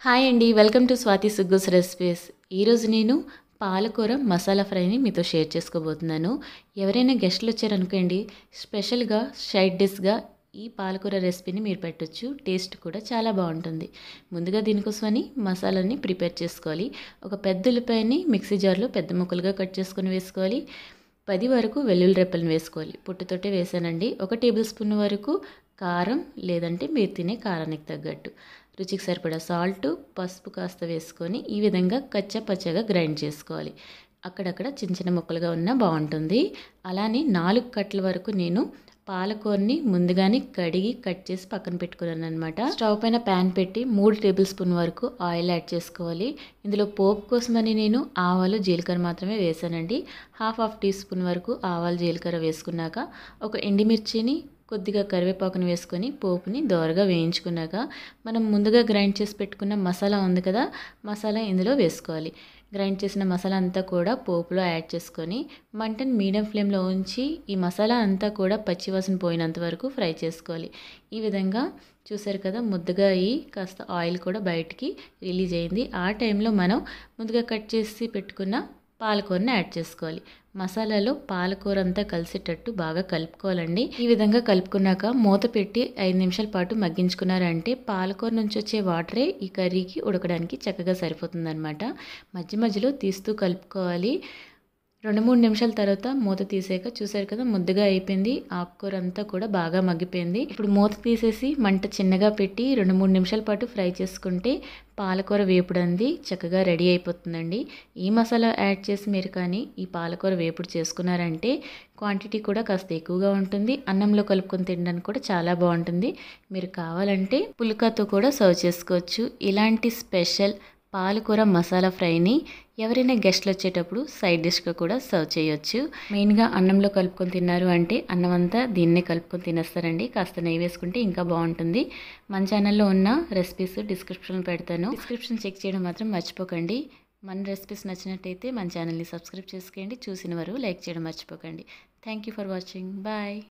Hi అండి, welcome to Swathi సుగ్గుస్ recipes. ఈరోజు నేను పాలకూర మసాలా ఫ్రైని మీతో షేర్ చేసుకోబోతున్నాను. ఎవరైనా గెస్ట్లు వచ్చారనుకోండి, స్పెషల్గా సైడ్ డిష్గా ఈ పాలకూర రెసిపీని మీరు పెట్టొచ్చు. టేస్ట్ కూడా చాలా బాగుంటుంది. ముందుగా దీనికోసమని మసాలాని ప్రిపేర్ చేసుకోవాలి. ఒక పెద్ద ఉల్లిపాయని మిక్సీ జార్లో పెద్ద ముక్కలుగా కట్ చేసుకొని వేసుకోవాలి. 10 వరకు వెల్లుల్లి రెప్పలను వేసుకోవాలి. పుట్టుతోటే వేసానండి. 1 టేబుల్ స్పూన్ వరకు కారం, లేదంటే మీరు తినే కారానికి తగ్గట్టు రుచికి సరిపడా సాల్ట్, పసుపు కాస్త వేసుకొని ఈ విధంగా కచ్చా పచ్చగా గ్రైండ్ చేసుకోవాలి. అక్కడక్కడ చిన్న చిన్న ముక్కలుగా ఉన్నా బాగుంటుంది. అలానే 4 కట్టల వరకు నేను పాలకూరని ముందుగానే కడిగి కట్ చేసి పక్కన పెట్టుకున్నాను అనమాట. స్టవ్ పైన ప్యాన్ పెట్టి 3 టేబుల్ స్పూన్ వరకు ఆయిల్ యాడ్ చేసుకోవాలి. ఇందులో పోపు కోసమని నేను ఆవాలు, జీలకర్ర మాత్రమే వేసానండి. హాఫ్ టీ స్పూన్ వరకు ఆవాలు, జీలకర్ర వేసుకున్నాక ఒక ఎండుమిర్చిని, కొద్దిగా కరివేపాకుని వేసుకొని పోపుని దోరగా వేయించుకున్నాక మనం ముందుగా గ్రైండ్ చేసి పెట్టుకున్న మసాలా ఉంది కదా, మసాలా ఇందులో వేసుకోవాలి. గ్రైండ్ చేసిన మసాలా అంతా కూడా పోపులో యాడ్ చేసుకొని మంటని మీడియం ఫ్లేమ్లో ఉంచి ఈ మసాలా అంతా కూడా పచ్చివాసన పోయినంత వరకు ఫ్రై చేసుకోవాలి. ఈ విధంగా చూసారు కదా, ముద్దగా అయ్యి కాస్త ఆయిల్ కూడా బయటికి రిలీజ్ అయింది. ఆ టైంలో మనం ముందుగా కట్ చేసి పెట్టుకున్న పాలకూరని యాడ్ చేసుకోవాలి. మసాలాలో పాలకూర అంతా కలిసేటట్టు బాగా కలుపుకోవాలండి. ఈ విధంగా కలుపుకున్నాక మూత పెట్టి 5 నిమిషాల పాటు మగ్గించుకున్నారంటే పాలకూర నుంచి వచ్చే వాటరే ఈ కర్రీకి ఉడకడానికి చక్కగా సరిపోతుందన్నమాట. మధ్య మధ్యలో తీస్తూ కలుపుకోవాలి. 2-3 నిమిషాల తర్వాత మూత తీసాక చూసారు కదా, ముద్దగా అయిపోయింది. ఆకుకూర అంతా కూడా బాగా మగ్గిపోయింది. ఇప్పుడు మూత తీసేసి మంట చిన్నగా పెట్టి 2-3 నిమిషాల పాటు ఫ్రై చేసుకుంటే పాలకూర వేపుడు అంది చక్కగా రెడీ అయిపోతుందండి. ఈ మసాలా యాడ్ చేసి మీరు కానీ ఈ పాలకూర వేపుడు చేసుకున్నారంటే క్వాంటిటీ కూడా కాస్త ఎక్కువగా ఉంటుంది. అన్నంలో కలుపుకొని తినడానికి కూడా చాలా బాగుంటుంది. మీరు కావాలంటే పుల్కాతో కూడా సర్వ్ చేసుకోవచ్చు. ఇలాంటి స్పెషల్ పాలకూర మసాలా ఫ్రైని ఎవరైనా గెస్ట్లు వచ్చేటప్పుడు సైడ్ డిష్గా కూడా సర్వ్ చేయొచ్చు. మెయిన్గా అన్నంలో కలుపుకొని తిన్నారు అంటే అన్నం అంతా దీన్నే కలుపుకొని తినేస్తారండి. కాస్త నెయ్యి వేసుకుంటే ఇంకా బాగుంటుంది. మన ఛానల్లో ఉన్న రెసిపీస్ డిస్క్రిప్షన్లో పెడతాను. డిస్క్రిప్షన్ చెక్ చేయడం మాత్రం మర్చిపోకండి. మన రెసిపీస్ నచ్చినట్టయితే మన ఛానల్ని సబ్స్క్రైబ్ చేసుకోండి. చూసిన వారు లైక్ చేయడం మర్చిపోకండి. Thank you for watching. Bye.